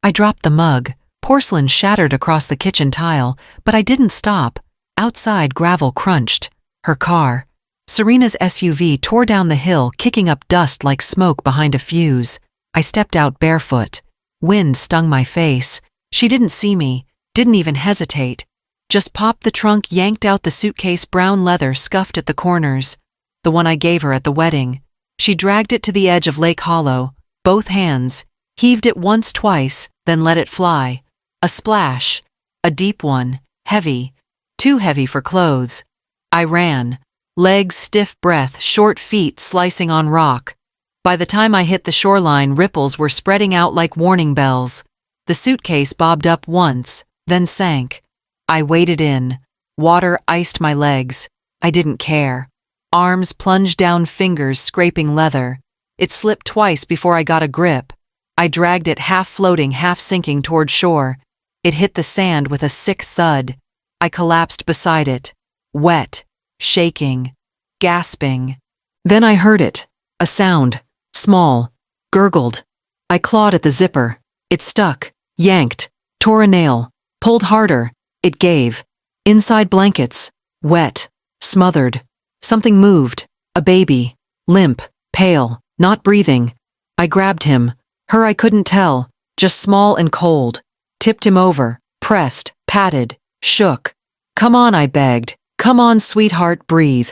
I dropped the mug. Porcelain shattered across the kitchen tile, but I didn't stop. Outside, gravel crunched. Her car. Serena's SUV tore down the hill, kicking up dust like smoke behind a fuse. I stepped out barefoot. Wind stung my face. She didn't see me, didn't even hesitate. Just popped the trunk, yanked out the suitcase, brown leather scuffed at the corners. The one I gave her at the wedding. She dragged it to the edge of Lake Hollow, both hands, heaved it once, twice, then let it fly. A splash. A deep one. Heavy. Too heavy for clothes. I ran. Legs stiff, breath, short feet slicing on rock. By the time I hit the shoreline, ripples were spreading out like warning bells. The suitcase bobbed up once, then sank. I waded in. Water iced my legs. I didn't care. Arms plunged down, fingers scraping leather. It slipped twice before I got a grip. I dragged it half floating, half sinking toward shore. It hit the sand with a sick thud. I collapsed beside it, wet, shaking, gasping. Then I heard it, a sound, small, gurgled. I clawed at the zipper. It stuck, yanked, tore a nail, pulled harder. It gave. Inside blankets, wet, smothered. Something moved, a baby, limp, pale, not breathing. I grabbed him. Her I couldn't tell, just small and cold. Tipped him over, pressed, patted, shook. Come on, I begged. Come on, sweetheart, breathe.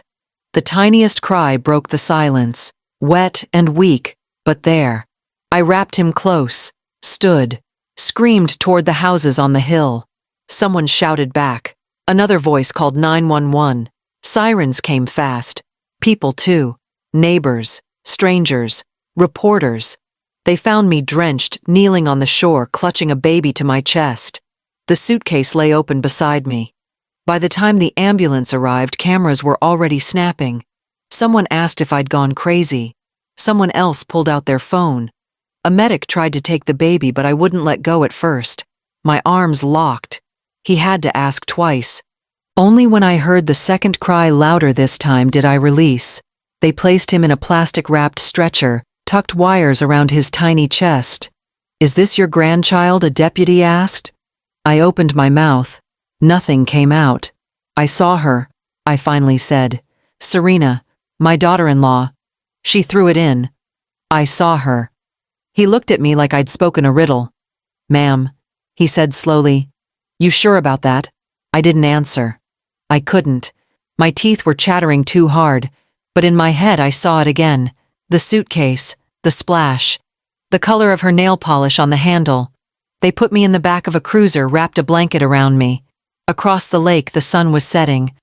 The tiniest cry broke the silence, wet and weak, but there. I wrapped him close, stood, screamed toward the houses on the hill. Someone shouted back. Another voice called 911. Sirens came fast. People too. Neighbors, strangers, reporters. They found me drenched, kneeling on the shore, clutching a baby to my chest. The suitcase lay open beside me. By the time the ambulance arrived, cameras were already snapping. Someone asked if I'd gone crazy. Someone else pulled out their phone. A medic tried to take the baby, but I wouldn't let go at first. My arms locked. He had to ask twice. Only when I heard the second cry louder this time did I release. They placed him in a plastic-wrapped stretcher, tucked wires around his tiny chest. Is this your grandchild? A deputy asked. I opened my mouth. Nothing came out. I saw her, I finally said. Serena, my daughter-in-law. She threw it in. I saw her. He looked at me like I'd spoken a riddle. Ma'am, he said slowly. You sure about that? I didn't answer. I couldn't. My teeth were chattering too hard, but in my head I saw it again. The suitcase, the splash, the color of her nail polish on the handle. They put me in the back of a cruiser, wrapped a blanket around me. Across the lake, the sun was setting,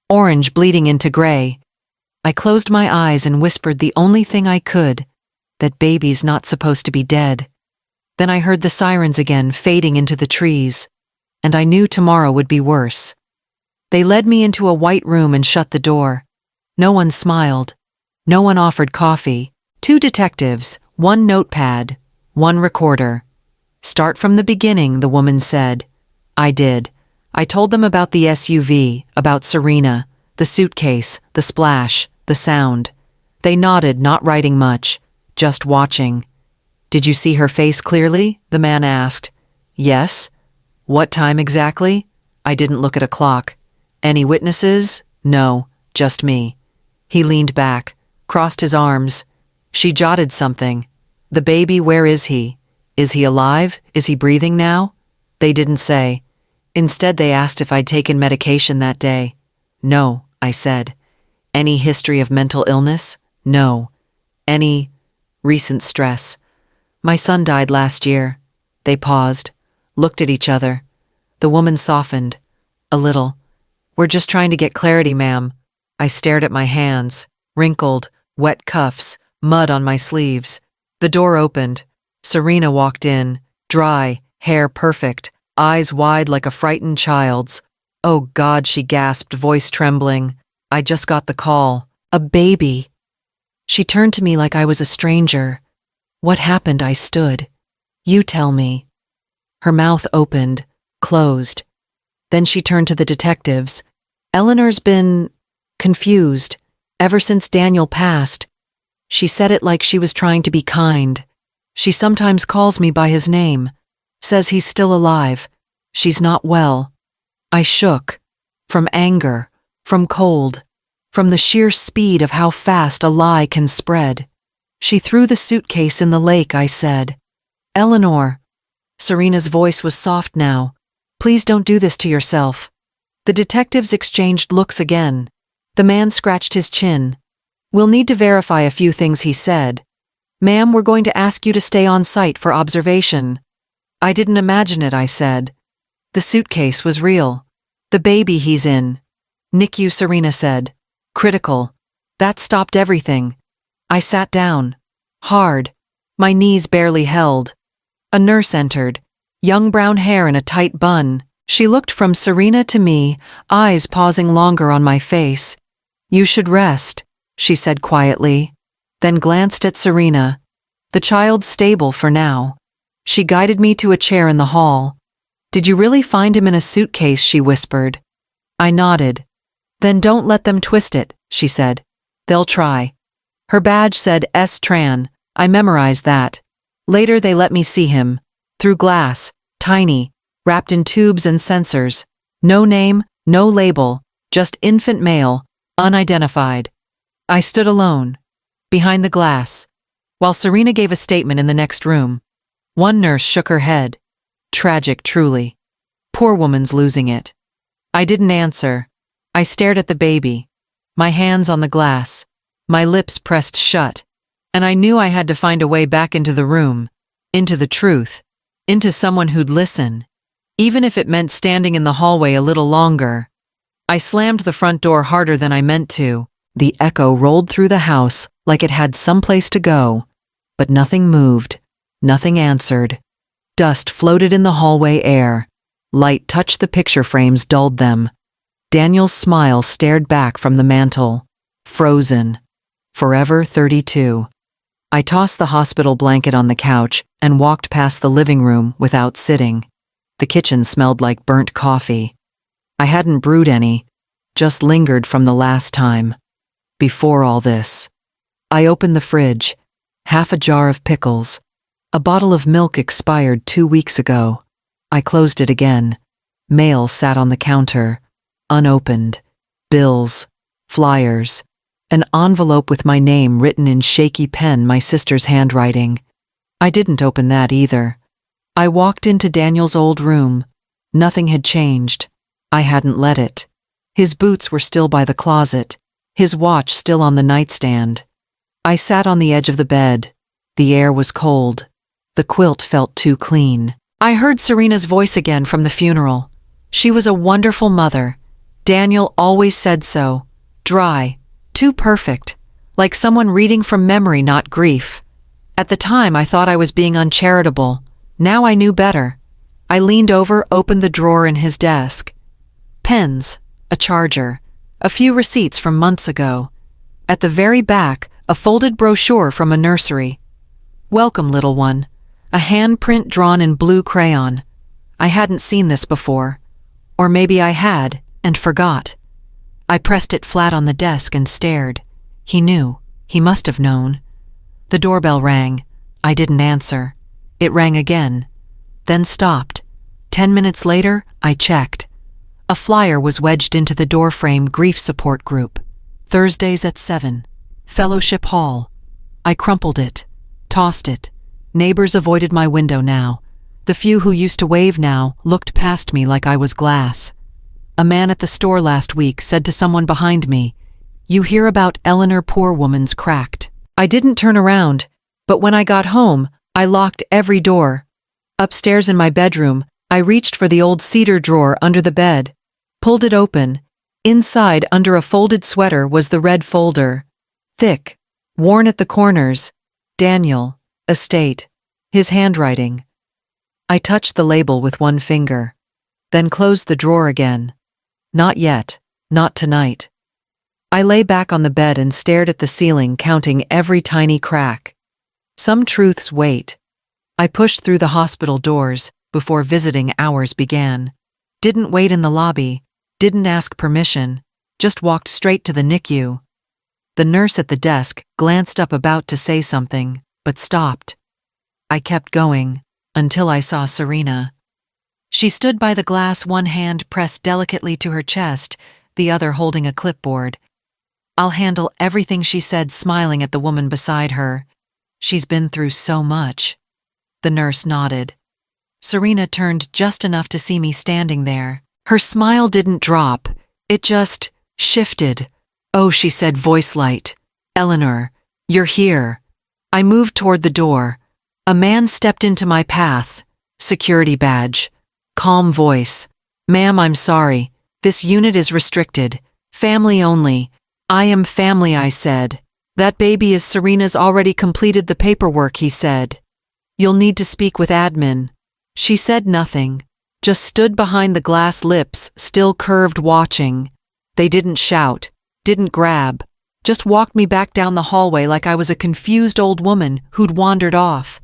orange bleeding into gray. I closed my eyes and whispered the only thing I could, that baby's not supposed to be dead. Then I heard the sirens again, fading into the trees, and I knew tomorrow would be worse. They led me into a white room and shut the door. No one smiled. No one offered coffee. 2 detectives, 1 notepad, 1 recorder. Start from the beginning, the woman said. I did. I told them about the SUV, about Serena, the suitcase, the splash, the sound. They nodded, not writing much, just watching. Did you see her face clearly? The man asked. Yes. What time exactly? I didn't look at a clock. Any witnesses? No, just me. He leaned back, crossed his arms. She jotted something. The baby, where is he? Is he alive? Is he breathing now? They didn't say. Instead, they asked if I'd taken medication that day. No, I said. Any history of mental illness? No. Any recent stress? My son died last year. They paused, looked at each other. The woman softened. A little. We're just trying to get clarity, ma'am. I stared at my hands, wrinkled, wet cuffs, mud on my sleeves. The door opened. Serena walked in, dry, hair perfect, eyes wide like a frightened child's. Oh God, she gasped, voice trembling. I just got the call. A baby. She turned to me like I was a stranger. What happened? I stood. You tell me. Her mouth opened, closed. Then she turned to the detectives. Eleanor's been confused ever since Daniel passed. She said it like she was trying to be kind. She sometimes calls me by his name. Says he's still alive. She's not well. I shook. From anger, from cold, from the sheer speed of how fast a lie can spread. She threw the suitcase in the lake, I said. Eleanor. Serena's voice was soft now. Please don't do this to yourself. The detectives exchanged looks again. The man scratched his chin. We'll need to verify a few things, he said. Ma'am, we're going to ask you to stay on site for observation. I didn't imagine it, I said. The suitcase was real. The baby he's in. NICU, Serena said. Critical. That stopped everything. I sat down. Hard. My knees barely held. A nurse entered. Young brown hair in a tight bun. She looked from Serena to me, eyes pausing longer on my face. You should rest, she said quietly, then glanced at Serena. The child's stable for now. She guided me to a chair in the hall. Did you really find him in a suitcase, she whispered. I nodded. Then don't let them twist it, she said. They'll try. Her badge said S. Tran. I memorized that. Later they let me see him. Through glass, tiny, wrapped in tubes and sensors. No name, no label, just infant male, unidentified. I stood alone, behind the glass, while Serena gave a statement in the next room. One nurse shook her head. Tragic, truly. Poor woman's losing it. I didn't answer. I stared at the baby, my hands on the glass, my lips pressed shut, and I knew I had to find a way back into the room, into the truth, into someone who'd listen, even if it meant standing in the hallway a little longer. I slammed the front door harder than I meant to. The echo rolled through the house like it had someplace to go, but nothing moved, nothing answered. Dust floated in the hallway air. Light touched the picture frames, dulled them. Daniel's smile stared back from the mantel. Frozen. Forever 32. I tossed the hospital blanket on the couch and walked past the living room without sitting. The kitchen smelled like burnt coffee. I hadn't brewed any, just lingered from the last time. Before all this. I opened the fridge. Half a jar of pickles. A bottle of milk expired 2 weeks ago. I closed it again. Mail sat on the counter. Unopened. Bills. Flyers. An envelope with my name written in shaky pen, my sister's handwriting. I didn't open that either. I walked into Daniel's old room. Nothing had changed. I hadn't let it. His boots were still by the closet. His watch still on the nightstand. I sat on the edge of the bed. The air was cold. The quilt felt too clean. I heard Serena's voice again from the funeral. She was a wonderful mother. Daniel always said so. Dry. Too perfect. Like someone reading from memory, not grief. At the time, I thought I was being uncharitable. Now I knew better. I leaned over, opened the drawer in his desk. Pens. A charger. A few receipts from months ago. At the very back, a folded brochure from a nursery. Welcome, little one. A handprint drawn in blue crayon. I hadn't seen this before. Or maybe I had, and forgot. I pressed it flat on the desk and stared. He knew. He must have known. The doorbell rang. I didn't answer. It rang again. Then stopped. 10 minutes later, I checked. A flyer was wedged into the doorframe. Grief support group. Thursdays at 7. Fellowship Hall. I crumpled it. Tossed it. Neighbors avoided my window now. The few who used to wave now looked past me like I was glass. A man at the store last week said to someone behind me, "You hear about Eleanor, poor woman's cracked." I didn't turn around, but when I got home, I locked every door. Upstairs in my bedroom, I reached for the old cedar drawer under the bed, pulled it open. Inside, under a folded sweater, was the red folder. Thick, worn at the corners. Daniel, estate. His handwriting. I touched the label with one finger, then closed the drawer again. Not yet, not tonight. I lay back on the bed and stared at the ceiling, counting every tiny crack. Some truths wait. I pushed through the hospital doors before visiting hours began. Didn't wait in the lobby, didn't ask permission, just walked straight to the NICU. The nurse at the desk glanced up, about to say something, but stopped. I kept going. until I saw Serena. She stood by the glass, one hand pressed delicately to her chest, the other holding a clipboard. "I'll handle everything," she said, smiling at the woman beside her. "She's been through so much." The nurse nodded. Serena turned just enough to see me standing there. Her smile didn't drop, it just shifted. "Oh," she said, voice light. "Eleanor, you're here." I moved toward the door. A man stepped into my path. Security badge. Calm voice. "Ma'am, I'm sorry. This unit is restricted. Family only." "I am family," I said. "That baby is Serena's, already completed the paperwork," he said. "You'll need to speak with admin." She said nothing, just stood behind the glass, lips still curved, watching. They didn't shout, didn't grab, just walked me back down the hallway like I was a confused old woman who'd wandered off.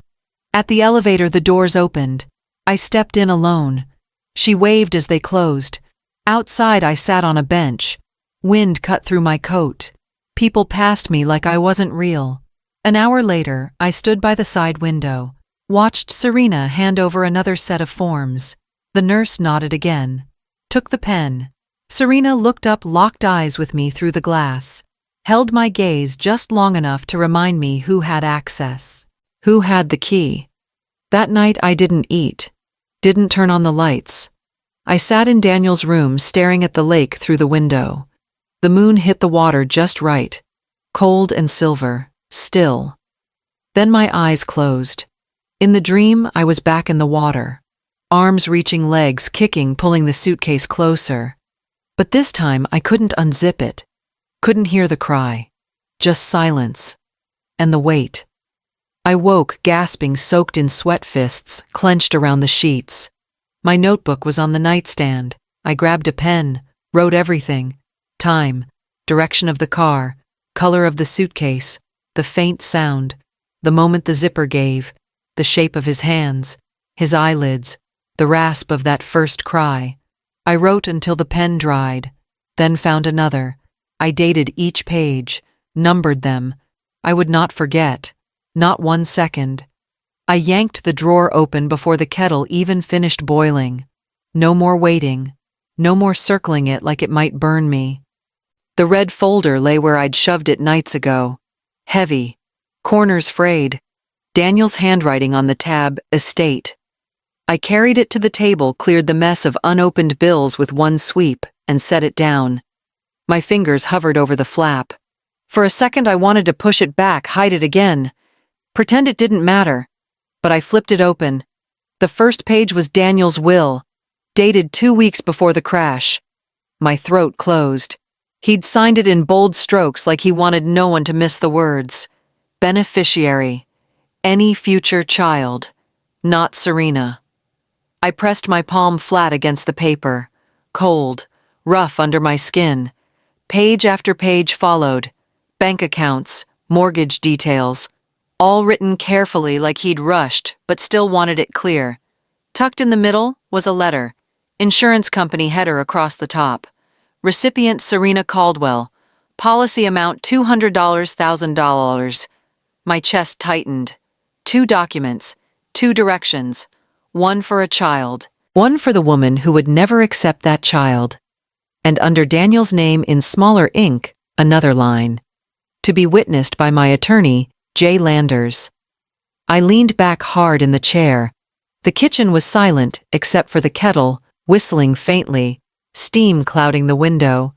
At the elevator, the doors opened. I stepped in alone. She waved as they closed. Outside, I sat on a bench. Wind cut through my coat. People passed me like I wasn't real. An hour later, I stood by the side window, watched Serena hand over another set of forms. The nurse nodded again, took the pen. Serena looked up, locked eyes with me through the glass, held my gaze just long enough to remind me who had access, who had the key. That night I didn't eat, didn't turn on the lights. I sat in Daniel's room staring at the lake through the window. The moon hit the water just right, cold and silver, still. Then my eyes closed. In the dream, I was back in the water, arms reaching, legs kicking, pulling the suitcase closer. But this time I couldn't unzip it, couldn't hear the cry, just silence, and the weight. I woke, gasping, soaked in sweat, fists clenched around the sheets. My notebook was on the nightstand. I grabbed a pen, wrote everything: time, direction of the car, color of the suitcase, the faint sound, the moment the zipper gave, the shape of his hands, his eyelids, the rasp of that first cry. I wrote until the pen dried, then found another. I dated each page, numbered them. I would not forget, not 1 second. I yanked the drawer open before the kettle even finished boiling. No more waiting, no more circling it like it might burn me. The red folder lay where I'd shoved it nights ago. Heavy, corners frayed, Daniel's handwriting on the tab, estate. I carried it to the table, cleared the mess of unopened bills with one sweep, and set it down. My fingers hovered over the flap. For a second I wanted to push it back, hide it again, pretend it didn't matter. But I flipped it open. The first page was Daniel's will, dated 2 weeks before the crash. My throat closed. He'd signed it in bold strokes like he wanted no one to miss the words. Beneficiary. Any future child. Not Serena. I pressed my palm flat against the paper, cold, rough under my skin. Page after page followed. Bank accounts, mortgage details, all written carefully like he'd rushed but still wanted it clear. Tucked in the middle was a letter, insurance company header across the top. Recipient Serena Caldwell. Policy amount $200,000, $1,000. My chest tightened. 2 documents, 2 directions. One for a child, one for the woman who would never accept that child. And under Daniel's name in smaller ink, another line. To be witnessed by my attorney, J. Landers. I leaned back hard in the chair. The kitchen was silent except for the kettle, whistling faintly, steam clouding the window.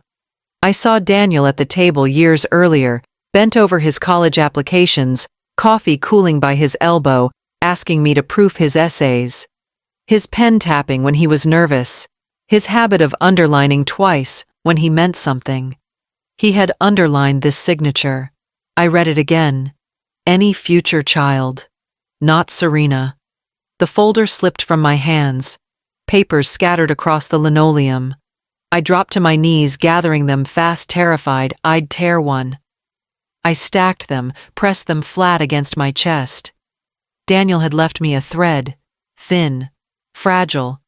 I saw Daniel at the table years earlier, bent over his college applications, coffee cooling by his elbow, asking me to proof his essays. His pen tapping when he was nervous. His habit of underlining twice when he meant something. He had underlined this signature. I read it again. Any future child. Not Serena. The folder slipped from my hands. Papers scattered across the linoleum. I dropped to my knees, gathering them fast, terrified I'd tear one. I stacked them, pressed them flat against my chest. Daniel had left me a thread, thin, fragile,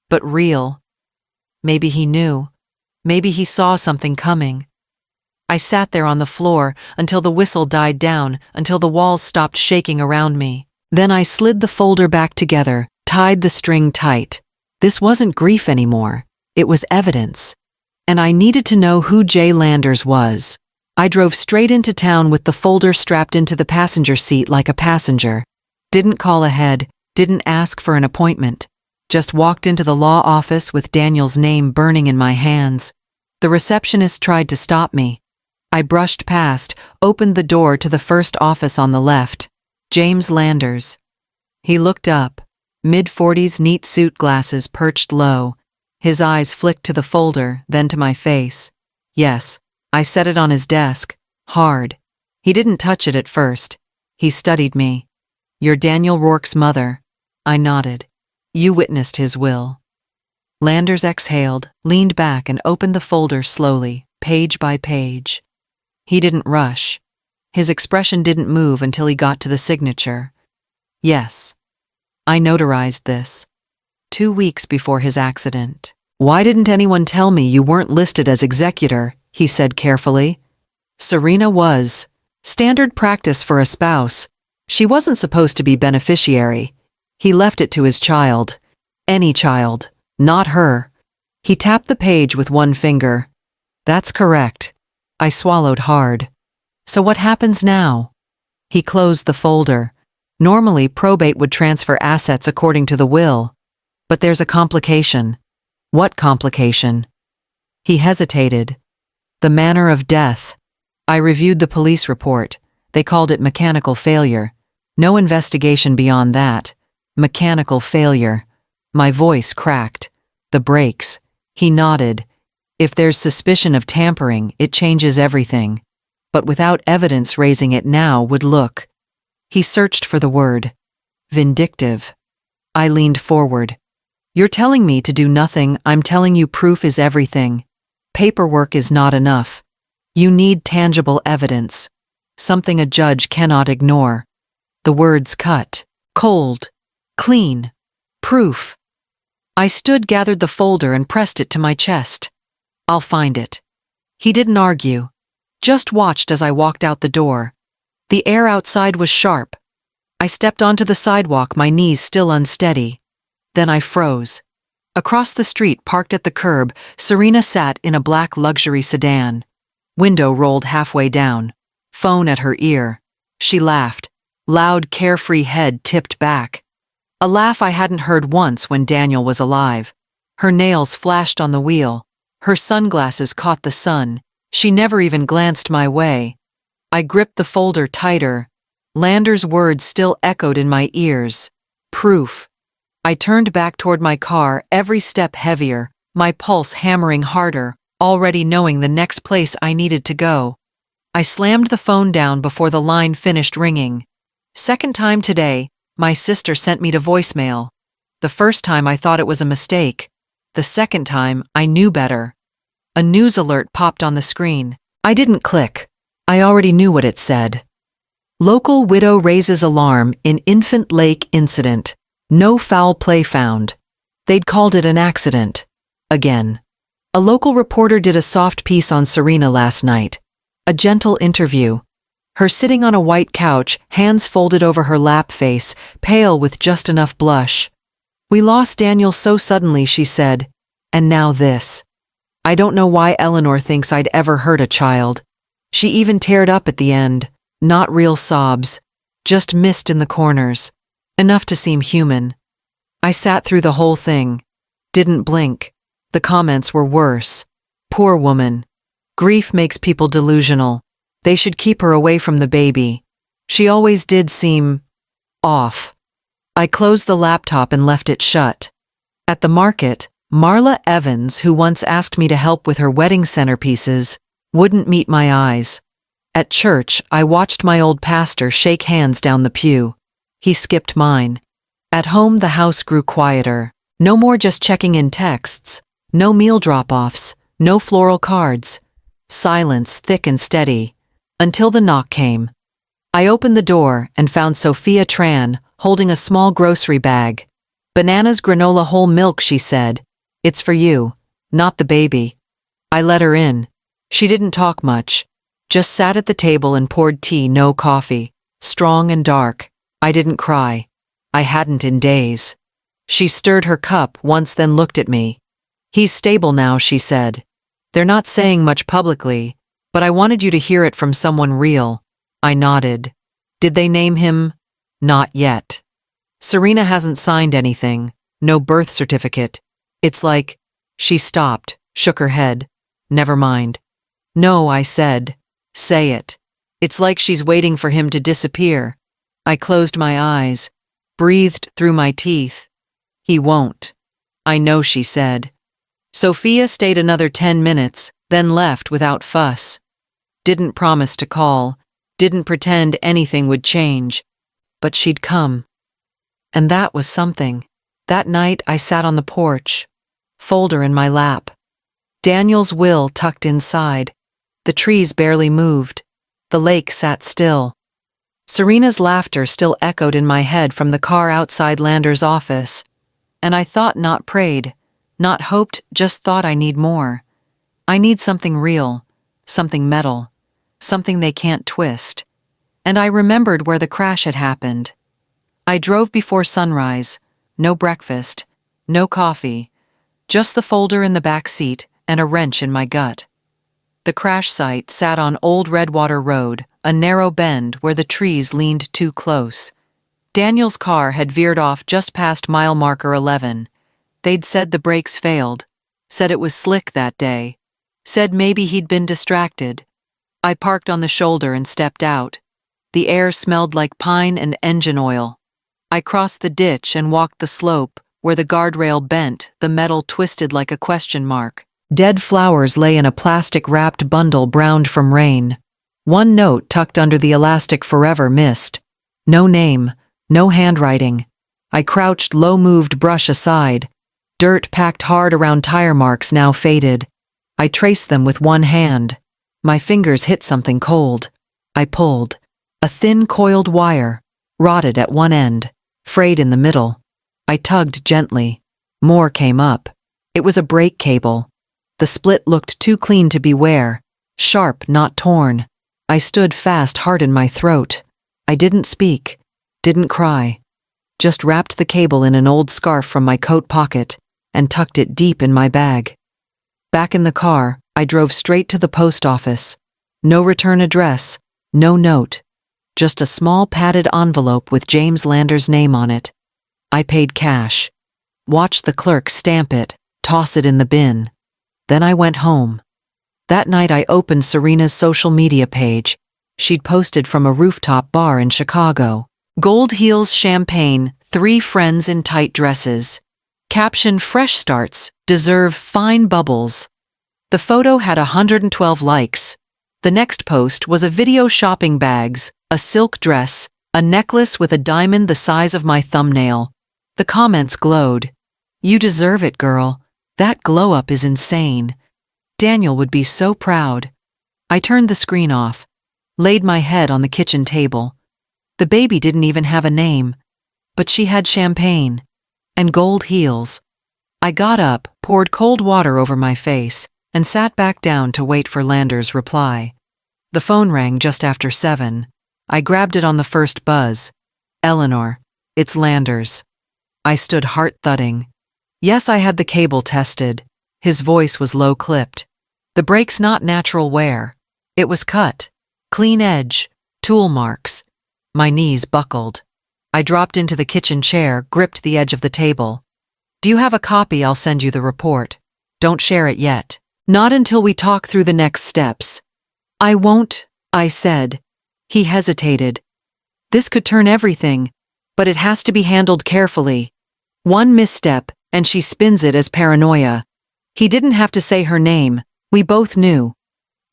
but real. Maybe he knew. Maybe he saw something coming. I sat there on the floor until the whistle died down, until the walls stopped shaking around me. Then I slid the folder back together, tied the string tight. This wasn't grief anymore. It was evidence. And I needed to know who Jay Landers was. I drove straight into town with the folder strapped into the passenger seat like a passenger. Didn't call ahead, didn't ask for an appointment. Just walked into the law office with Daniel's name burning in my hands. The receptionist tried to stop me. I brushed past, opened the door to the first office on the left. James Landers. He looked up. Mid-40s neat suit glasses perched low. His eyes flicked to the folder, then to my face. Yes, I set it on his desk. Hard. He didn't touch it at first. He studied me. "You're Daniel Rourke's mother." I nodded. "You witnessed his will." Landers exhaled, leaned back and opened the folder slowly, page by page. He didn't rush. His expression didn't move until he got to the signature. "Yes. I notarized this. 2 weeks before his accident." "Why didn't anyone tell me you weren't listed as executor?" he said carefully. "Serena was. Standard practice for a spouse. She wasn't supposed to be beneficiary. He left it to his child. Any child, not her." He tapped the page with one finger. "That's correct." I swallowed hard. "So what happens now?" He closed the folder. "Normally, probate would transfer assets according to the will. But there's a complication." "What complication?" He hesitated. "The manner of death." I reviewed the police report. They called it mechanical failure. No investigation beyond that. Mechanical failure. My voice cracked. "The brakes." He nodded. "If there's suspicion of tampering, it changes everything. But without evidence raising it now would look." He searched for the word. "Vindictive." I leaned forward. "You're telling me to do nothing. I'm telling you proof is everything. Paperwork is not enough. You need tangible evidence. Something a judge cannot ignore." The words cut. Cold. Clean. Proof. I stood, gathered the folder and pressed it to my chest. "I'll find it." He didn't argue. Just watched as I walked out the door. The air outside was sharp. I stepped onto the sidewalk, my knees still unsteady. Then I froze. Across the street, parked at the curb, Serena sat in a black luxury sedan. Window rolled halfway down. Phone at her ear. She laughed. Loud, carefree head tipped back. A laugh I hadn't heard once when Daniel was alive. Her nails flashed on the wheel. Her sunglasses caught the sun. She never even glanced my way. I gripped the folder tighter. Landers' words still echoed in my ears. Proof. I turned back toward my car, every step heavier, my pulse hammering harder, already knowing the next place I needed to go. I slammed the phone down before the line finished ringing. Second time today, my sister sent me to voicemail. The first time I thought it was a mistake. The second time, I knew better. A news alert popped on the screen. I didn't click. I already knew what it said. Local widow raises alarm in infant lake incident. No foul play found. They'd called it an accident. Again. A local reporter did a soft piece on Serena last night. A gentle interview. Her sitting on a white couch, hands folded over her lap face, pale with just enough blush. "We lost Daniel so suddenly," she said. "And now this. I don't know why Eleanor thinks I'd ever hurt a child." She even teared up at the end. Not real sobs. Just mist in the corners. Enough to seem human. I sat through the whole thing. Didn't blink. The comments were worse. "Poor woman. Grief makes people delusional. They should keep her away from the baby. She always did seem off." I closed the laptop and left it shut. At the market, Marla Evans, who once asked me to help with her wedding centerpieces, wouldn't meet my eyes. At church, I watched my old pastor shake hands down the pew. He skipped mine. At home, the house grew quieter. No more just checking in texts. No meal drop-offs. No floral cards. Silence, thick and steady. Until the knock came. I opened the door and found Sophia Tran, holding a small grocery bag. "Bananas, granola, whole milk," she said. "It's for you, not the baby." I let her in. She didn't talk much. Just sat at the table and poured tea, no coffee. Strong and dark. I didn't cry. I hadn't in days. She stirred her cup once, then looked at me. He's stable now, she said. They're not saying much publicly, but I wanted you to hear it from someone real. I nodded. Did they name him? Not yet. Serena hasn't signed anything. No birth certificate. It's like… She stopped, shook her head. Never mind. No, I said. Say it. It's like she's waiting for him to disappear. I closed my eyes, breathed through my teeth. He won't. I know, she said. Sophia stayed another 10 minutes, then left without fuss. Didn't promise to call, didn't pretend anything would change. But she'd come. And that was something. That night I sat on the porch, folder in my lap. Daniel's will tucked inside. The trees barely moved. The lake sat still. Serena's laughter still echoed in my head from the car outside Lander's office. And I thought, not prayed, not hoped, just thought I need more. I need something real, something metal, something they can't twist. And I remembered where the crash had happened. I drove before sunrise, no breakfast, no coffee, just the folder in the back seat and a wrench in my gut. The crash site sat on Old Redwater Road, a narrow bend where the trees leaned too close. Daniel's car had veered off just past mile marker 11. They'd said the brakes failed, said it was slick that day, said maybe he'd been distracted. I parked on the shoulder and stepped out. The air smelled like pine and engine oil. I crossed the ditch and walked the slope, where the guardrail bent, the metal twisted like a question mark. Dead flowers lay in a plastic-wrapped bundle browned from rain. One note tucked under the elastic forever missed. No name, no handwriting. I crouched, low-moved brush aside. Dirt packed hard around tire marks now faded. I traced them with one hand. My fingers hit something cold. I pulled. A thin coiled wire, rotted at one end, frayed in the middle. I tugged gently. More came up. It was a brake cable. The split looked too clean to be wear, sharp, not torn. I stood fast, heart in my throat. I didn't speak, didn't cry. Just wrapped the cable in an old scarf from my coat pocket and tucked it deep in my bag. Back in the car, I drove straight to the post office. No return address, no note. Just a small padded envelope with James Lander's name on it. I paid cash. Watched the clerk stamp it, toss it in the bin. Then I went home. That night I opened Serena's social media page. She'd posted from a rooftop bar in Chicago. Gold heels champagne, 3 friends in tight dresses. Caption: fresh starts, deserve fine bubbles. The photo had 112 likes. The next post was a video: shopping bags, a silk dress, a necklace with a diamond the size of my thumbnail. The comments glowed. You deserve it, girl. That glow-up is insane. Daniel would be so proud. I turned the screen off, laid my head on the kitchen table. The baby didn't even have a name, but she had champagne and gold heels. I got up, poured cold water over my face, and sat back down to wait for Lander's reply. The phone rang just after 7. I grabbed it on the first buzz. Eleanor, it's Lander's. I stood, heart thudding. Yes, I had the cable tested. His voice was low-clipped. The brake's not natural wear. It was cut. Clean edge. Tool marks. My knees buckled. I dropped into the kitchen chair, gripped the edge of the table. Do you have a copy? I'll send you the report. Don't share it yet. Not until we talk through the next steps. I won't, I said. He hesitated. This could turn everything, but it has to be handled carefully. One misstep, and she spins it as paranoia. He didn't have to say her name. We both knew.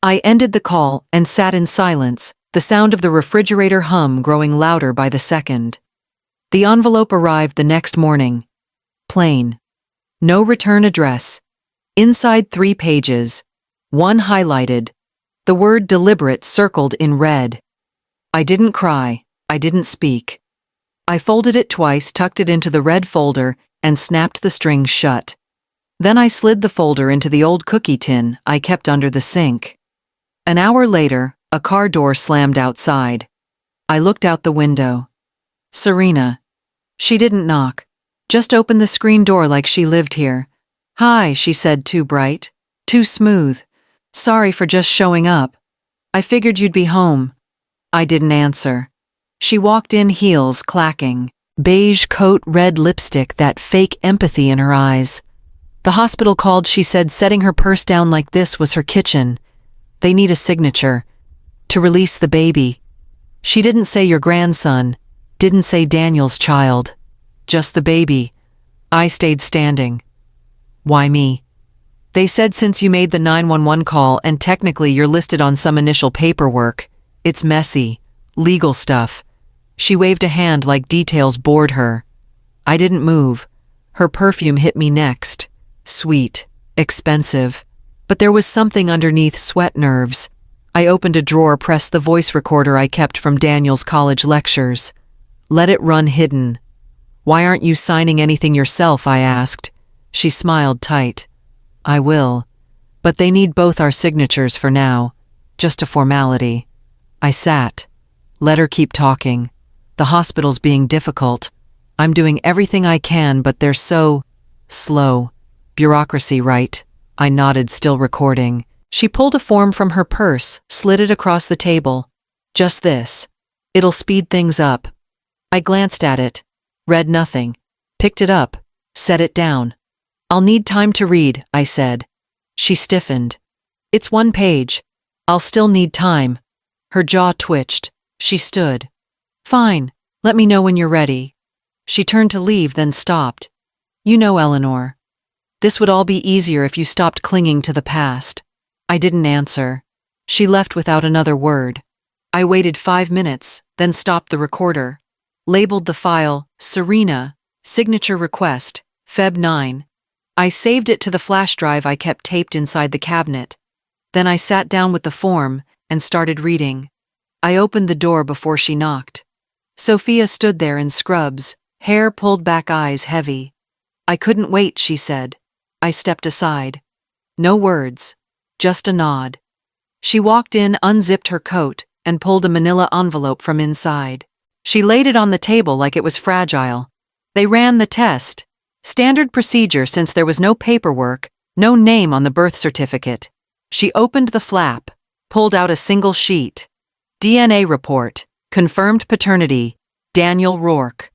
I ended the call and sat in silence, the sound of the refrigerator hum growing louder by the second. The envelope arrived the next morning. Plain. No return address. Inside 3 pages. One highlighted. The word deliberate circled in red. I didn't cry. I didn't speak. I folded it twice, tucked it into the red folder, and snapped the strings shut. Then I slid the folder into the old cookie tin I kept under the sink. An hour later, a car door slammed outside. I looked out the window. Serena. She didn't knock. Just opened the screen door like she lived here. "Hi," she said, too bright. Too smooth. "Sorry for just showing up. I figured you'd be home." I didn't answer. She walked in, heels clacking. Beige coat, red lipstick, that fake empathy in her eyes. "The hospital called," she said, setting her purse down like this was her kitchen. "They need a signature. To release the baby." She didn't say your grandson. Didn't say Daniel's child. Just the baby. I stayed standing. "Why me?" "They said since you made the 911 call and technically you're listed on some initial paperwork, it's messy. Legal stuff." She waved a hand like details bored her. I didn't move. Her perfume hit me next. Sweet. Expensive. But there was something underneath, sweat nerves. I opened a drawer, pressed the voice recorder I kept from Daniel's college lectures. Let it run hidden. "Why aren't you signing anything yourself?" I asked. She smiled tight. "I will. But they need both our signatures for now. Just a formality." I sat. Let her keep talking. "The hospital's being difficult. I'm doing everything I can, but they're so slow. Bureaucracy, right?" I nodded, still recording. She pulled a form from her purse, slid it across the table. "Just this. It'll speed things up." I glanced at it, read nothing, picked it up, set it down. "I'll need time to read," I said. She stiffened. "It's 1 page. I'll still need time." Her jaw twitched. She stood. "Fine. Let me know when you're ready." She turned to leave, then stopped. "You know, Eleanor, this would all be easier if you stopped clinging to the past." I didn't answer. She left without another word. I waited 5 minutes, then stopped the recorder. Labeled the file, Serena, signature request, Feb 9. I saved it to the flash drive I kept taped inside the cabinet. Then I sat down with the form and started reading. I opened the door before she knocked. Sophia stood there in scrubs, hair pulled back, eyes heavy. "I couldn't wait," she said. I stepped aside. No words, just a nod. She walked in, unzipped her coat, and pulled a manila envelope from inside. She laid it on the table like it was fragile. They ran the test. Standard procedure since there was no paperwork, no name on the birth certificate. She opened the flap, pulled out a single sheet. DNA report, confirmed paternity, Daniel Rourke.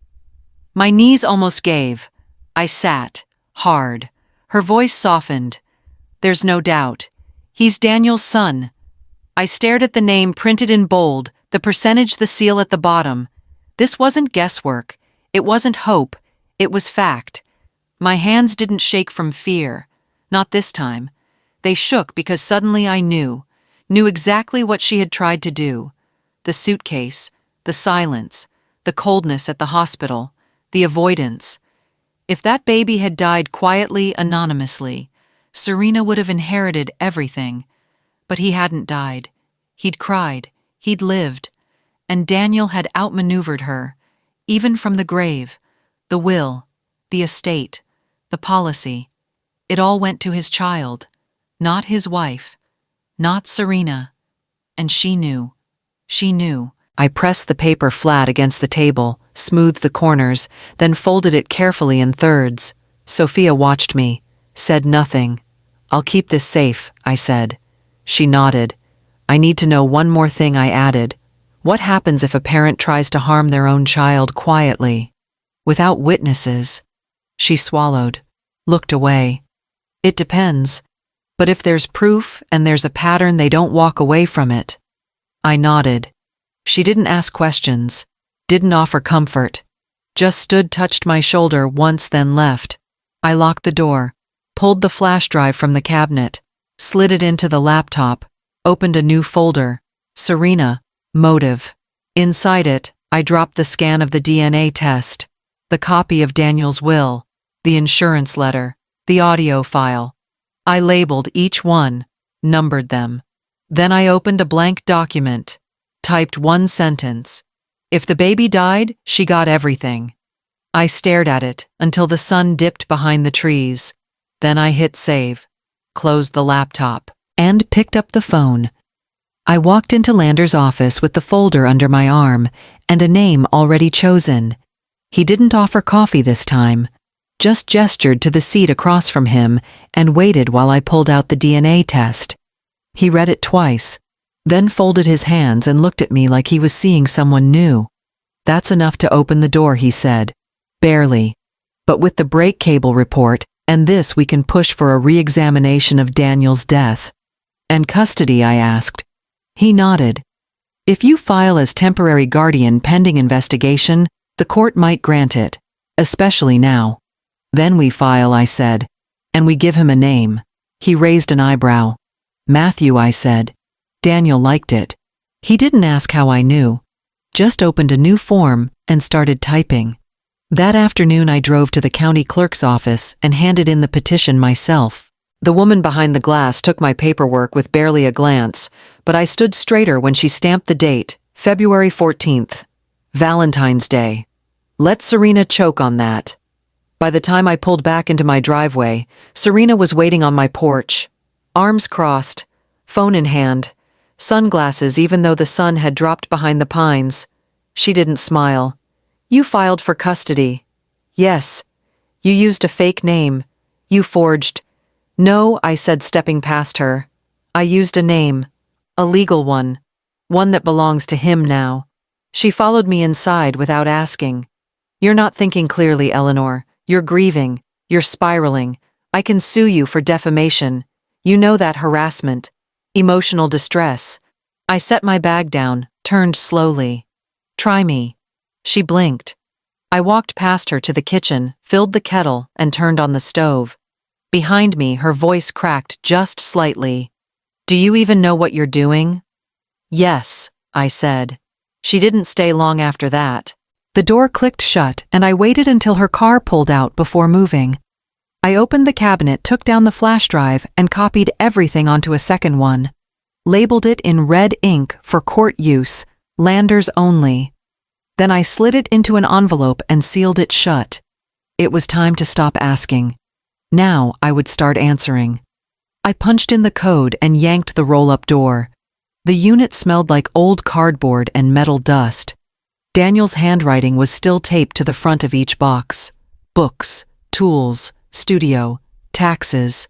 My knees almost gave. I sat, hard. Her voice softened. "There's no doubt. He's Daniel's son." I stared at the name printed in bold, the percentage, the seal at the bottom. This wasn't guesswork. It wasn't hope. It was fact. My hands didn't shake from fear. Not this time. They shook because suddenly I knew exactly what she had tried to do. The suitcase, the silence, the coldness at the hospital, the avoidance. If that baby had died quietly, anonymously, Serena would have inherited everything. But he hadn't died. He'd cried. He'd lived. And Daniel had outmaneuvered her, even from the grave, the will, the estate, the policy. It all went to his child, not his wife, not Serena. And she knew. She knew. I pressed the paper flat against the table, smoothed the corners, then folded it carefully in thirds. Sophia watched me, said nothing. "I'll keep this safe," I said. She nodded. "I need to know one more thing," I added. "What happens if a parent tries to harm their own child quietly, without witnesses?" She swallowed, looked away. "It depends. But if there's proof and there's a pattern, they don't walk away from it." I nodded. She didn't ask questions, didn't offer comfort, just stood, touched my shoulder once, then left. I locked the door, pulled the flash drive from the cabinet, slid it into the laptop, opened a new folder. Serena, motive. Inside it, I dropped the scan of the DNA test, the copy of Daniel's will, the insurance letter, the audio file. I labeled each one, numbered them. Then I opened a blank document, typed one sentence. If the baby died, she got everything. I stared at it until the sun dipped behind the trees. Then I hit save, closed the laptop, and picked up the phone. I walked into Lander's office with the folder under my arm and a name already chosen. He didn't offer coffee this time, just gestured to the seat across from him and waited while I pulled out the DNA test. He read it twice, then folded his hands and looked at me like he was seeing someone new. "That's enough to open the door," he said. "Barely. But with the brake cable report and this, we can push for a re-examination of Daniel's death." "And custody?" I asked. He nodded. "If you file as temporary guardian pending investigation, the court might grant it, especially now." "Then we file," I said. "And we give him a name." He raised an eyebrow. "Matthew," I said. Daniel liked it. He didn't ask how I knew, just opened a new form and started typing. That afternoon I drove to the county clerk's office and handed in the petition myself. The woman behind the glass took my paperwork with barely a glance, but I stood straighter when she stamped the date, February 14th, Valentine's Day. Let Serena choke on that. By the time I pulled back into my driveway, Serena was waiting on my porch, arms crossed, phone in hand, sunglasses even though the sun had dropped behind the pines. She didn't smile. "You filed for custody." "Yes." "You used a fake name. You forged." "No," I said, stepping past her. "I used a name. A legal one. One that belongs to him now." She followed me inside without asking. "You're not thinking clearly, Eleanor. You're grieving. You're spiraling. I can sue you for defamation. You know that harassment. Emotional distress." I set my bag down, turned slowly. "Try me." She blinked. I walked past her to the kitchen, filled the kettle, and turned on the stove. Behind me, her voice cracked just slightly. "Do you even know what you're doing?" "Yes," I said. She didn't stay long after that. The door clicked shut, and I waited until her car pulled out before moving. I opened the cabinet, took down the flash drive, and copied everything onto a second one. Labeled it in red ink for court use, Landers only. Then I slid it into an envelope and sealed it shut. It was time to stop asking. Now I would start answering. I punched in the code and yanked the roll-up door. The unit smelled like old cardboard and metal dust. Daniel's handwriting was still taped to the front of each box. Books, tools, studio, taxes.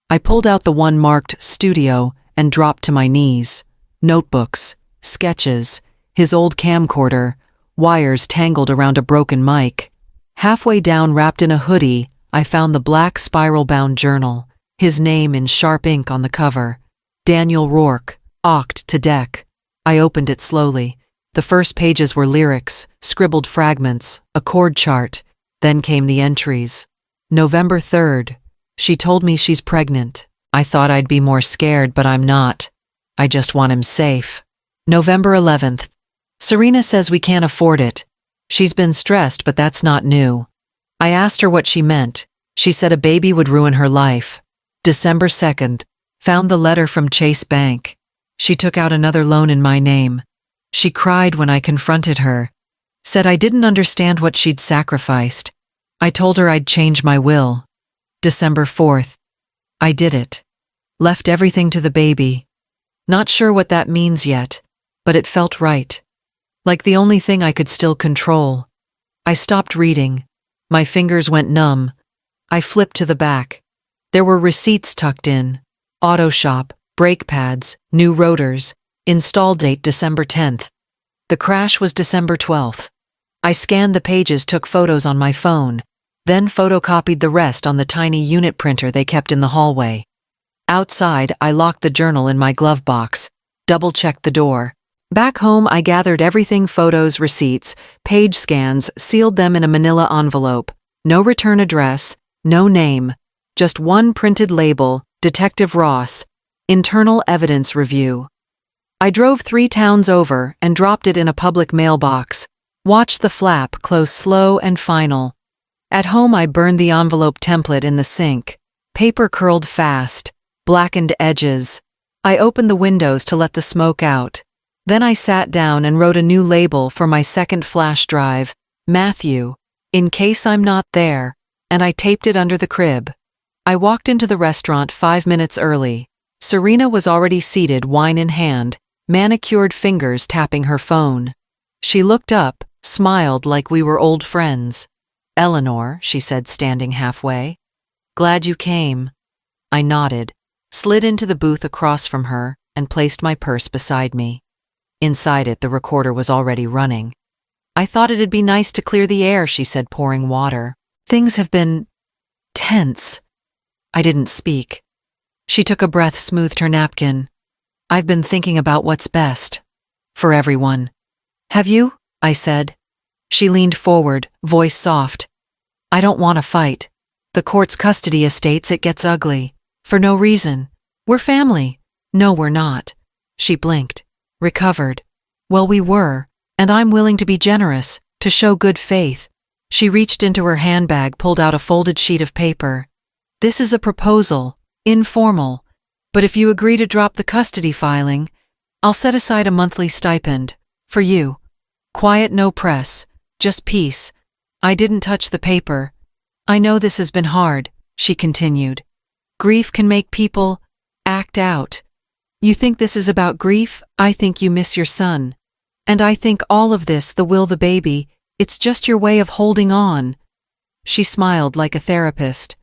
I pulled out the one marked studio and dropped to my knees. Notebooks, sketches, his old camcorder, wires tangled around a broken mic. Halfway down, wrapped in a hoodie, I found the black spiral-bound journal, his name in sharp ink on the cover. Daniel Rourke, Oct to Deck. I opened it slowly. The first pages were lyrics, scribbled fragments, a chord chart. Then came the entries. November 3rd. She told me she's pregnant. I thought I'd be more scared, but I'm not. I just want him safe. November 11th. Serena says we can't afford it. She's been stressed, but that's not new. I asked her what she meant. She said a baby would ruin her life. December 2nd. Found the letter from Chase Bank. She took out another loan in my name. She cried when I confronted her. Said I didn't understand what she'd sacrificed. I told her I'd change my will. December 4th. I did it. Left everything to the baby. Not sure what that means yet, but it felt right. Like the only thing I could still control. I stopped reading. My fingers went numb. I flipped to the back. There were receipts tucked in. Auto shop, brake pads, new rotors, install date December 10th. The crash was December 12th. I scanned the pages, took photos on my phone, then photocopied the rest on the tiny unit printer they kept in the hallway. Outside, I locked the journal in my glove box, double-checked the door. Back home, I gathered everything: photos, receipts, page scans, sealed them in a manila envelope. No return address, no name, just one printed label: Detective Ross, Internal Evidence Review. I drove 3 towns over and dropped it in a public mailbox. Watched the flap close slow and final. At home, I burned the envelope template in the sink. Paper curled fast, blackened edges. I opened the windows to let the smoke out. Then I sat down and wrote a new label for my second flash drive, Matthew, in case I'm not there, and I taped it under the crib. I walked into the restaurant 5 minutes early. Serena was already seated, wine in hand, manicured fingers tapping her phone. She looked up, smiled like we were old friends. "Eleanor," she said, standing halfway. "Glad you came." I nodded, slid into the booth across from her, and placed my purse beside me. Inside it, the recorder was already running. "I thought it'd be nice to clear the air," she said, pouring water. "Things have been tense." I didn't speak. She took a breath, smoothed her napkin. "I've been thinking about what's best. For everyone." "Have you?" I said. She leaned forward, voice soft. "I don't want to fight. The court's custody estates, it gets ugly. For no reason. We're family." "No, we're not." She blinked. "Recovered." "Well, we were, and I'm willing to be generous, to show good faith." She reached into her handbag, pulled out a folded sheet of paper. "This is a proposal, informal, but if you agree to drop the custody filing, I'll set aside a monthly stipend. For you. Quiet, no press, just peace." I didn't touch the paper. "I know this has been hard," she continued. "Grief can make people act out. You think this is about grief, I think you miss your son. And I think all of this, the will, the baby, it's just your way of holding on." She smiled like a therapist.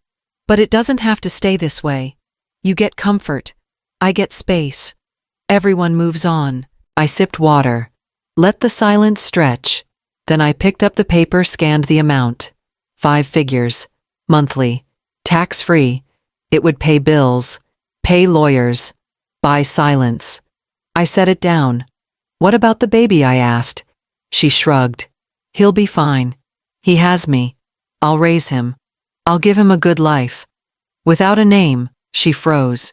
"But it doesn't have to stay this way. You get comfort. I get space. Everyone moves on." I sipped water. Let the silence stretch. Then I picked up the paper, scanned the amount. 5 figures. Monthly. Tax-free. It would pay bills. Pay lawyers. Buy silence. I set it down. "What about the baby?" I asked. She shrugged. "He'll be fine. He has me. I'll raise him. I'll give him a good life." Without a name, she froze.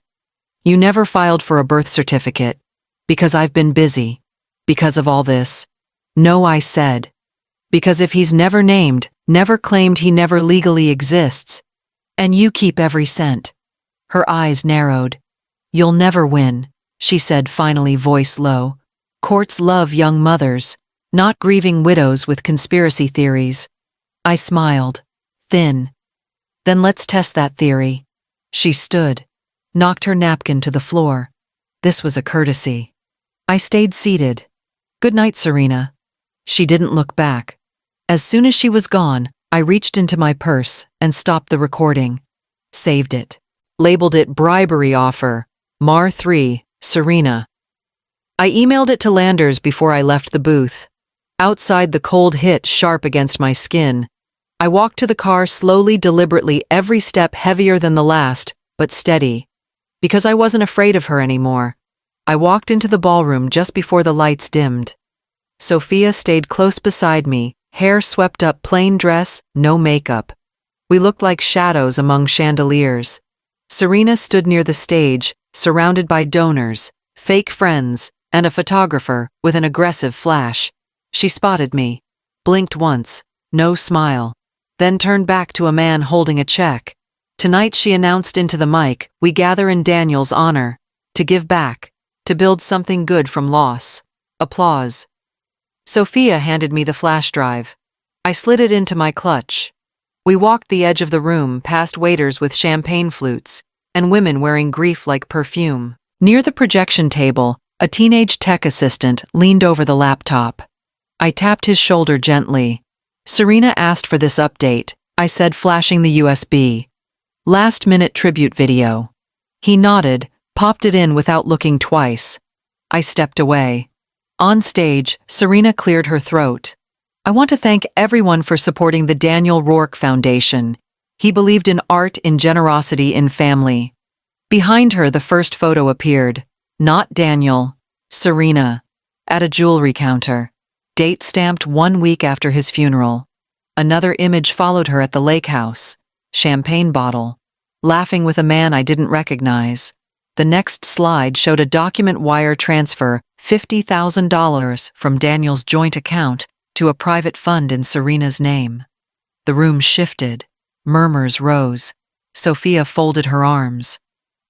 "You never filed for a birth certificate." "Because I've been busy." "Because of all this?" "No," I said. "Because if he's never named, never claimed, he never legally exists. And you keep every cent." Her eyes narrowed. "You'll never win," she said, finally, voice low. "Courts love young mothers, not grieving widows with conspiracy theories." I smiled. Thin. "Then let's test that theory." She stood, knocked her napkin to the floor. This was a courtesy. I stayed seated. "Good night, Serena." She didn't look back. As soon as she was gone, I reached into my purse and stopped the recording. Saved it. Labeled it bribery offer. Mar 3, Serena. I emailed it to Landers before I left the booth. Outside, the cold hit sharp against my skin. I walked to the car slowly, deliberately, every step heavier than the last, but steady. Because I wasn't afraid of her anymore. I walked into the ballroom just before the lights dimmed. Sophia stayed close beside me, hair swept up, plain dress, no makeup. We looked like shadows among chandeliers. Serena stood near the stage, surrounded by donors, fake friends, and a photographer with an aggressive flash. She spotted me, blinked once, no smile, then turned back to a man holding a check. "Tonight," she announced into the mic, "we gather in Daniel's honor, to give back, to build something good from loss." Applause. Sophia handed me the flash drive. I slid it into my clutch. We walked the edge of the room, past waiters with champagne flutes, and women wearing grief like perfume. Near the projection table, a teenage tech assistant leaned over the laptop. I tapped his shoulder gently. "Serena asked for this update," I said, flashing the USB. "Last-minute tribute video." He nodded, popped it in without looking twice. I stepped away. On stage, Serena cleared her throat. "I want to thank everyone for supporting the Daniel Rourke Foundation. He believed in art, in generosity, in family." Behind her, the first photo appeared. Not Daniel, Serena, at a jewelry counter. Date stamped 1 week after his funeral. Another image followed her at the lake house. Champagne bottle. Laughing with a man I didn't recognize. The next slide showed a document wire transfer, $50,000 from Daniel's joint account to a private fund in Serena's name. The room shifted. Murmurs rose. Sophia folded her arms.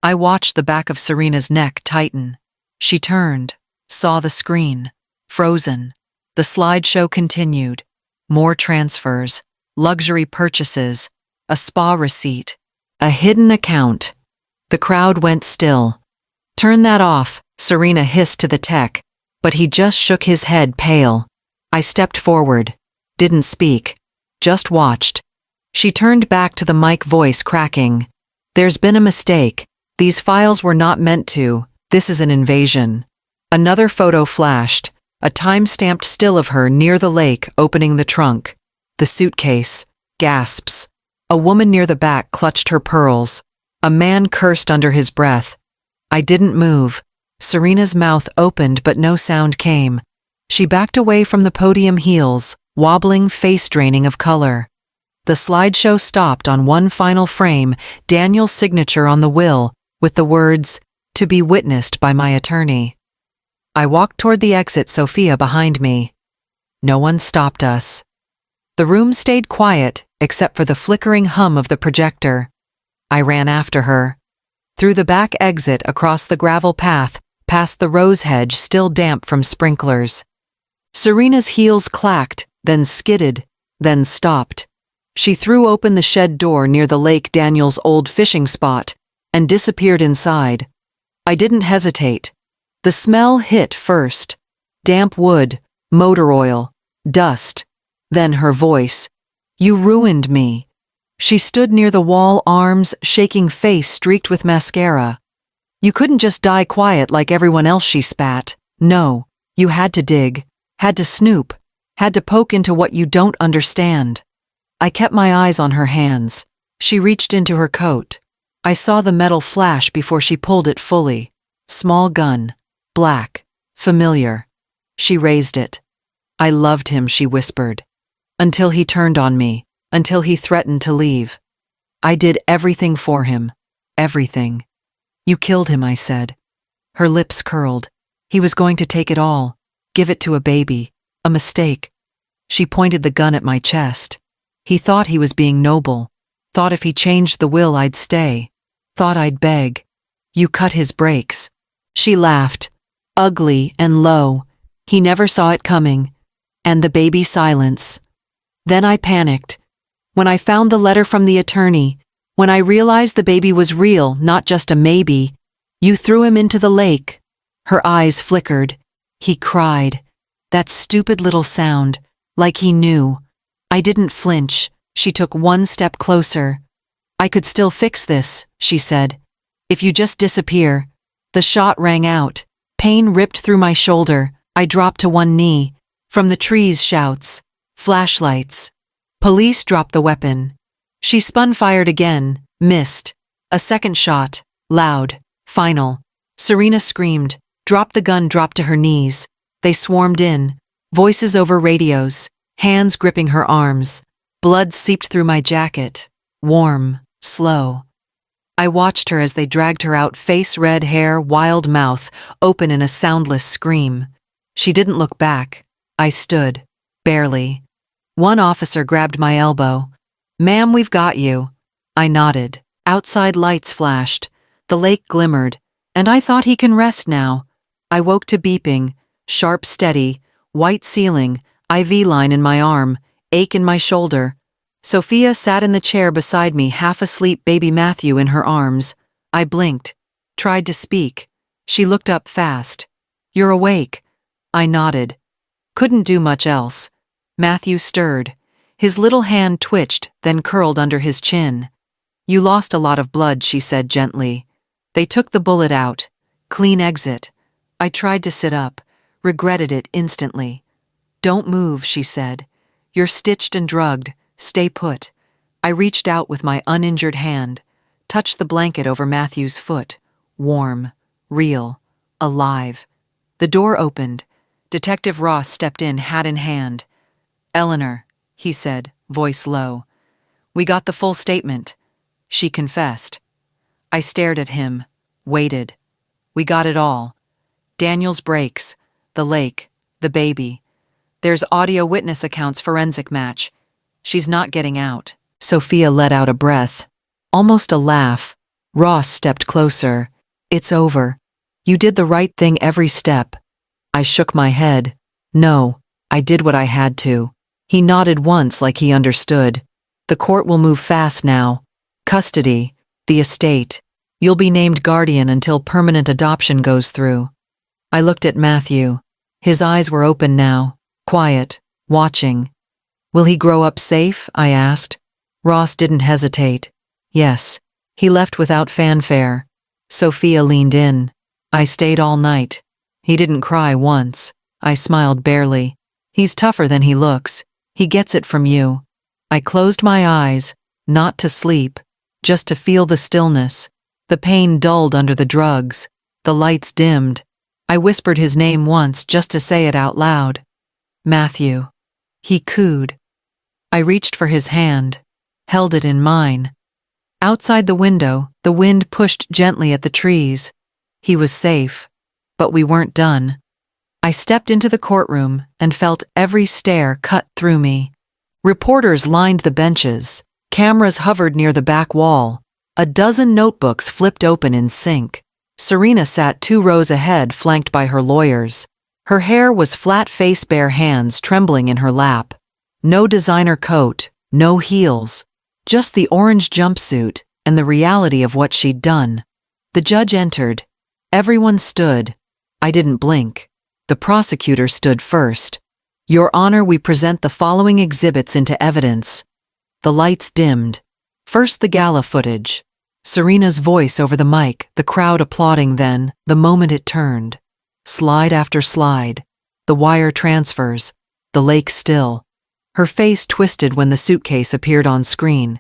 I watched the back of Serena's neck tighten. She turned, saw the screen. Frozen. The slideshow continued. More transfers, luxury purchases, a spa receipt, a hidden account. The crowd went still. "Turn that off," Serena hissed to the tech, but he just shook his head pale. I stepped forward. Didn't speak. Just watched. She turned back to the mic, voice cracking. There's been a mistake. These files were not meant to. This is an invasion. Another photo flashed. A time-stamped still of her near the lake opening the trunk. The suitcase. Gasps. A woman near the back clutched her pearls. A man cursed under his breath. I didn't move. Serena's mouth opened but no sound came. She backed away from the podium heels, wobbling, face draining of color. The slideshow stopped on one final frame, Daniel's signature on the will, with the words, "To be witnessed by my attorney." I walked toward the exit, Sophia behind me. No one stopped us. The room stayed quiet, except for the flickering hum of the projector. I ran after her. Through the back exit, across the gravel path, past the rose hedge still damp from sprinklers. Serena's heels clacked, then skidded, then stopped. She threw open the shed door near the lake, Daniel's old fishing spot, and disappeared inside. I didn't hesitate. The smell hit first. Damp wood, motor oil, dust. Then her voice. "You ruined me." She stood near the wall, arms shaking, face streaked with mascara. "You couldn't just die quiet like everyone else," she spat. "No, you had to dig, had to snoop, had to poke into what you don't understand." I kept my eyes on her hands. She reached into her coat. I saw the metal flash before she pulled it fully. Small gun. Black. Familiar. She raised it. "I loved him," she whispered. "Until he turned on me. Until he threatened to leave. I did everything for him. Everything." "You killed him," I said. Her lips curled. "He was going to take it all. Give it to a baby. A mistake." She pointed the gun at my chest. "He thought he was being noble. Thought if he changed the will I'd stay. Thought I'd beg. You cut his brakes." She laughed. Ugly and low. He never saw it coming. And the baby silence. Then I panicked. When I found the letter from the attorney, when I realized the baby was real, not just a maybe, "You threw him into the lake." Her eyes flickered. He cried. That stupid little sound, like he knew. I didn't flinch. She took one step closer. "I could still fix this," she said. "If you just disappear." The shot rang out. Pain ripped through my shoulder. I dropped to one knee. From the trees, shouts. Flashlights. Police dropped the weapon. She spun, fired again, missed. A second shot, loud, final. Serena screamed, dropped the gun, dropped to her knees. They swarmed in, voices over radios, hands gripping her arms. Blood seeped through my jacket, warm, slow. I watched her as they dragged her out, face red, hair, wild mouth, open in a soundless scream. She didn't look back. I stood, barely. One officer grabbed my elbow. "Ma'am, we've got you." I nodded. Outside lights flashed. The lake glimmered, and I thought he can rest now. I woke to beeping, sharp, steady, white ceiling, IV line in my arm, ache in my shoulder. Sophia sat in the chair beside me, half asleep, baby Matthew in her arms. I blinked, tried to speak. She looked up fast. "You're awake." I nodded. Couldn't do much else. Matthew stirred. His little hand twitched, then curled under his chin. "You lost a lot of blood," she said gently. "They took the bullet out. Clean exit." I tried to sit up, regretted it instantly. "Don't move," she said. "You're stitched and drugged. Stay put." I reached out with my uninjured hand, touched the blanket over Matthew's foot. Warm, real, alive. The door opened. Detective Ross stepped in, hat in hand. "Eleanor," he said, voice low. "We got the full statement." She confessed. I stared at him, waited. "We got it all. Daniel's brakes, the lake, the baby. There's audio witness accounts, forensic match. She's not getting out." Sophia let out a breath, almost a laugh. Ross stepped closer. "It's over. You did the right thing every step." I shook my head. "No, I did what I had to." He nodded once like he understood. "The court will move fast now. Custody, the estate. You'll be named guardian until permanent adoption goes through." I looked at Matthew. His eyes were open now, quiet, watching. Will he grow up safe? I asked. Ross didn't hesitate. Yes. He left without fanfare. Sophia leaned in. I stayed all night. He didn't cry once. I smiled barely. He's tougher than he looks. He gets it from you. I closed my eyes, not to sleep, just to feel the stillness. The pain dulled under the drugs. The lights dimmed. I whispered his name once just to say it out loud. Matthew. He cooed. I reached for his hand, held it in mine. Outside the window, the wind pushed gently at the trees. He was safe, but we weren't done. I stepped into the courtroom and felt every stare cut through me. Reporters lined the benches. Cameras hovered near the back wall. A dozen notebooks flipped open in sync. Serena sat 2 rows ahead, flanked by her lawyers. Her hair was flat face, bare hands trembling in her lap. No designer coat, no heels. Just the orange jumpsuit and the reality of what she'd done. The judge entered. Everyone stood. I didn't blink. The prosecutor stood first. Your Honor, we present the following exhibits into evidence. The lights dimmed. First, the gala footage. Serena's voice over the mic, the crowd applauding then, the moment it turned. Slide after slide. The wire transfers. The lake still. Her face twisted when the suitcase appeared on screen.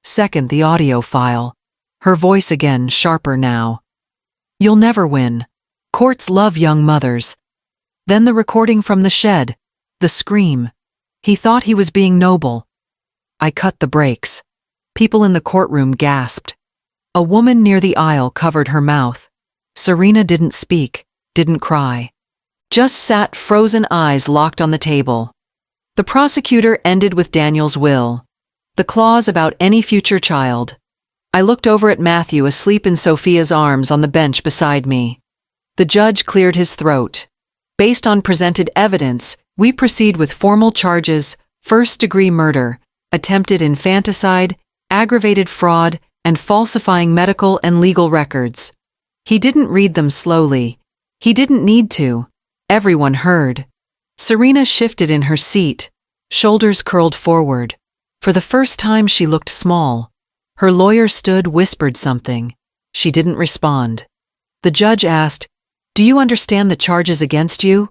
Second, the audio file. Her voice again, sharper now. You'll never win. Courts love young mothers. Then the recording from the shed. The scream. He thought he was being noble. I cut the brakes. People in the courtroom gasped. A woman near the aisle covered her mouth. Serena didn't speak, didn't cry. Just sat, frozen eyes locked on the table. The prosecutor ended with Daniel's will. The clause about any future child. I looked over at Matthew asleep in Sophia's arms on the bench beside me. The judge cleared his throat. Based on presented evidence, we proceed with formal charges: first-degree murder, attempted infanticide, aggravated fraud, and falsifying medical and legal records. He didn't read them slowly. He didn't need to. Everyone heard. Serena shifted in her seat, shoulders curled forward. For the first time she looked small. Her lawyer stood, whispered something. She didn't respond. The judge asked, "Do you understand the charges against you?"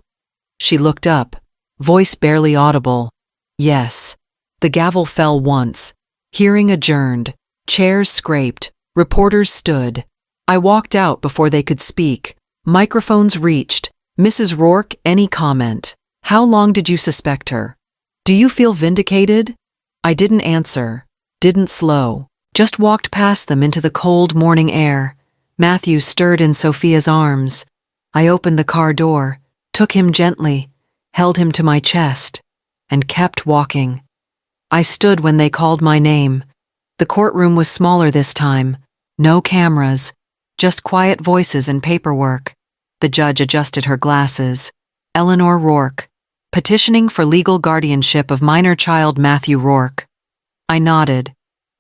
She looked up, voice barely audible. Yes. The gavel fell once. Hearing adjourned. Chairs scraped. Reporters stood. I walked out before they could speak. Microphones reached. Mrs. Rourke, any comment? How long did you suspect her? Do you feel vindicated? I didn't answer. Didn't slow. Just walked past them into the cold morning air. Matthew stirred in Sophia's arms. I opened the car door, took him gently, held him to my chest, and kept walking. I stood when they called my name. The courtroom was smaller this time. No cameras, just quiet voices and paperwork. The judge adjusted her glasses. Eleanor Rourke, petitioning for legal guardianship of minor child Matthew Rourke. I nodded.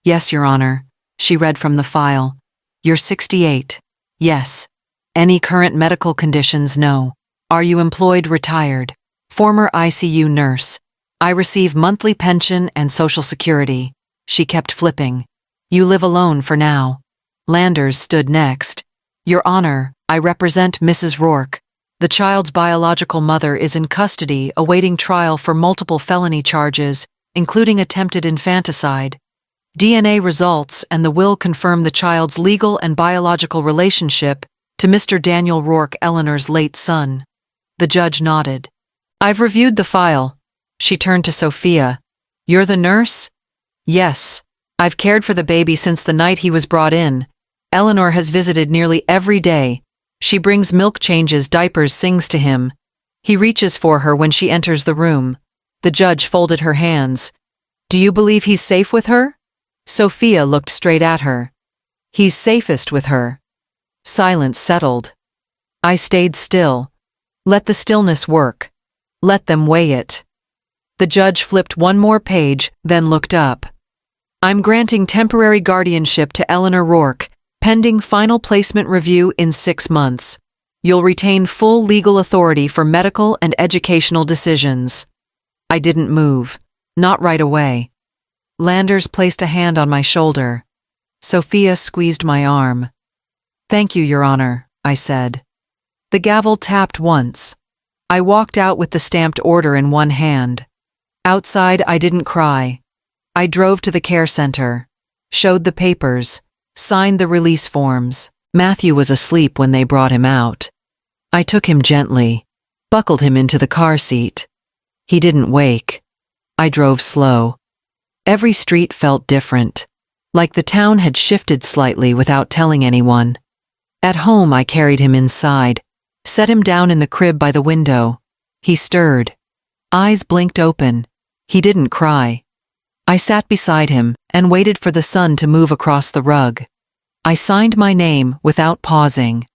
Yes, Your Honor. She read from the file. You're 68. Yes. Any current medical conditions? No. Are you employed, retired? Former ICU nurse. I receive monthly pension and Social Security. She kept flipping. You live alone for now. Landers stood next. Your Honor, I represent Mrs. Rourke. The child's biological mother is in custody awaiting trial for multiple felony charges, including attempted infanticide. DNA results and the will confirm the child's legal and biological relationship to Mr. Daniel Rourke, Eleanor's late son. The judge nodded. I've reviewed the file. She turned to Sophia. You're the nurse? Yes. I've cared for the baby since the night he was brought in. Eleanor has visited nearly every day. She brings milk, changes diapers, sings to him. He reaches for her when she enters the room. The judge folded her hands. Do you believe he's safe with her? Sophia looked straight at her. He's safest with her. Silence settled. I stayed still. Let the stillness work. Let them weigh it. The judge flipped one more page, then looked up. I'm granting temporary guardianship to Eleanor Rourke, pending final placement review in 6 months. You'll retain full legal authority for medical and educational decisions." I didn't move. Not right away. Landers placed a hand on my shoulder. Sophia squeezed my arm. "Thank you, Your Honor," I said. The gavel tapped once. I walked out with the stamped order in one hand. Outside, I didn't cry. I drove to the care center, showed the papers, signed the release forms. Matthew was asleep when they brought him out. I took him gently, buckled him into the car seat. He didn't wake. I drove slow. Every street felt different, like the town had shifted slightly without telling anyone. At home, I carried him inside, set him down in the crib by the window. He stirred. Eyes blinked open. He didn't cry. I sat beside him and waited for the sun to move across the rug. I signed my name without pausing.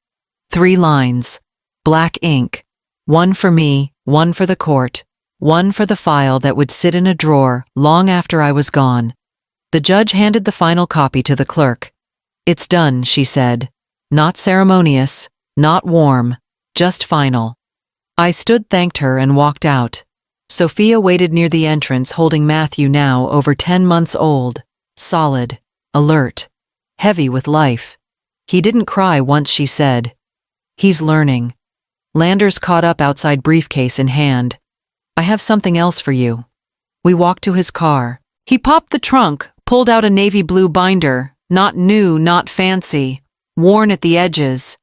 3 lines, black ink, one for me, one for the court, one for the file that would sit in a drawer long after I was gone. The judge handed the final copy to the clerk. "It's done," she said. "Not ceremonious, not warm, just final." I stood, thanked her, and walked out. Sophia waited near the entrance, holding Matthew, now over 10 months old, solid, alert, heavy with life. He didn't cry once, she said. "He's learning." Landers caught up outside, briefcase in hand. "I have something else for you." We walked to his car. He popped the trunk, pulled out a navy blue binder, not new, not fancy, worn at the edges.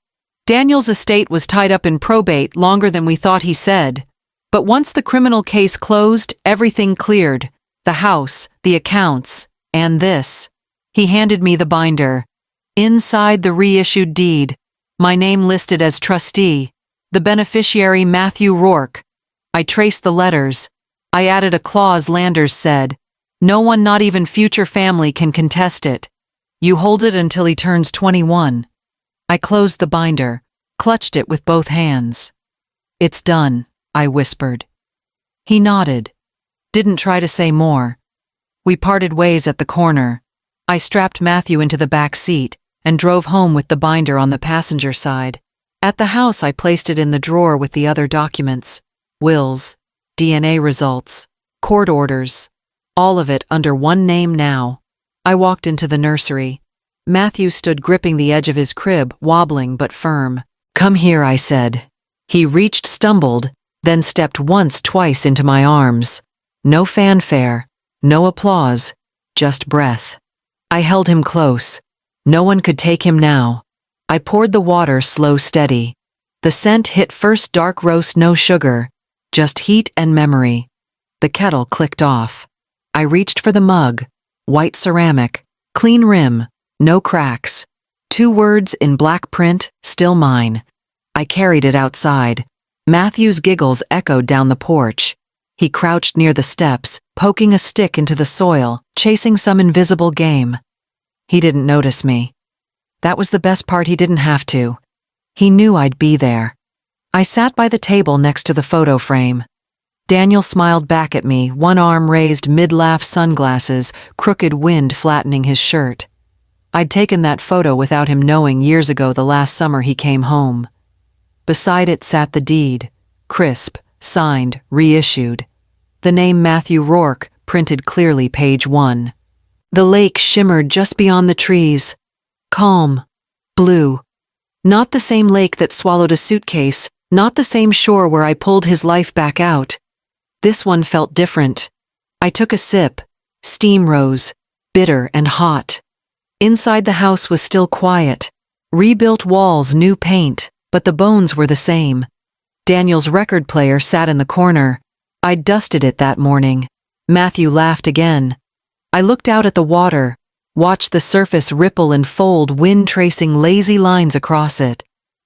Daniel's estate was tied up in probate longer than we thought, he said. But once the criminal case closed, everything cleared. The house, the accounts, and this. He handed me the binder. Inside, the reissued deed. My name listed as trustee. The beneficiary, Matthew Rourke. I traced the letters. I added a clause. Landers said, "No one, not even future family, can contest it. You hold it until he turns 21. I closed the binder, clutched it with both hands. "It's done," I whispered. He nodded. Didn't try to say more. We parted ways at the corner. I strapped Matthew into the back seat and drove home with the binder on the passenger side. At the house, I placed it in the drawer with the other documents. Wills, DNA results, court orders. All of it under one name now. I walked into the nursery. Matthew stood gripping the edge of his crib, wobbling but firm. "Come here," I said. He reached, stumbled, then stepped once, twice into my arms. No fanfare, no applause, just breath. I held him close. No one could take him now. I poured the water, slow, steady. The scent hit first, dark roast, no sugar, just heat and memory. The kettle clicked off. I reached for the mug, white ceramic, clean rim, no cracks. 2 words in black print, "Still mine." I carried it outside. Matthew's giggles echoed down the porch. He crouched near the steps, poking a stick into the soil, chasing some invisible game. He didn't notice me. That was the best part, he didn't have to. He knew I'd be there. I sat by the table next to the photo frame. Daniel smiled back at me, one arm raised, mid-laugh, sunglasses, crooked wind flattening his shirt. I'd taken that photo without him knowing years ago, the last summer he came home. Beside it sat the deed, crisp, signed, reissued. The name Matthew Rourke printed clearly, page 1. The lake shimmered just beyond the trees. Calm. Blue. Not the same lake that swallowed a suitcase, not the same shore where I pulled his life back out. This one felt different. I took a sip. Steam rose, bitter and hot. Inside, the house was still quiet. Rebuilt walls, new paint, but the bones were the same. Daniel's record player sat in the corner. I'd dusted it that morning. Matthew laughed again. I looked out at the water, watched the surface ripple and fold, wind tracing lazy lines across it.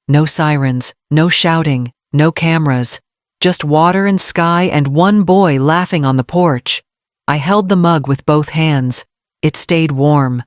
No sirens, no shouting, no cameras. Just water and sky and one boy laughing on the porch. I held the mug with both hands. It stayed warm.